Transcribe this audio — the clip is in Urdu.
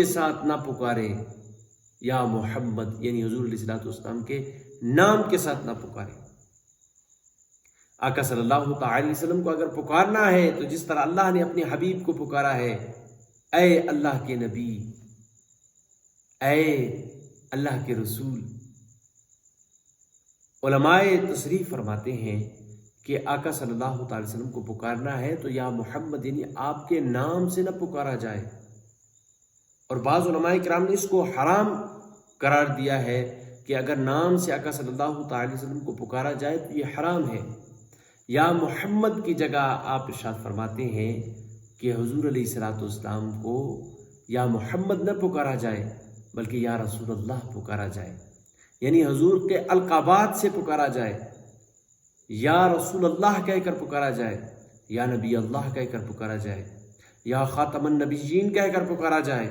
کے ساتھ نہ پکارے، یا محمد یعنی حضور علیہ الصلوۃ والسلام کے نام کے ساتھ نہ پکارے۔ آقا صلی اللہ تعالی علیہ وسلم کو اگر پکارنا ہے تو جس طرح اللہ نے اپنے حبیب کو پکارا ہے، اے اللہ کے نبی، اے اللہ کے رسول۔ علماء تصریح فرماتے ہیں کہ آقا صلی اللہ تعالی وسلم کو پکارنا ہے تو یا محمد یعنی آپ کے نام سے نہ پکارا جائے، اور بعض علماء کرام نے اس کو حرام قرار دیا ہے کہ اگر نام سے آقا صلی اللہ تعالی وسلم کو پکارا جائے تو یہ حرام ہے۔ یا محمد کی جگہ آپ ارشاد فرماتے ہیں کہ حضور علیہ الصلوۃ والسلام کو یا محمد نہ پکارا جائے بلکہ یا رسول اللہ پکارا جائے، یعنی حضور کے القابات سے پکارا جائے، یا رسول اللہ کہہ کر پکارا جائے، یا نبی اللہ کہہ کر پکارا جائے، یا خاتم النبیین کہہ کر پکارا جائے۔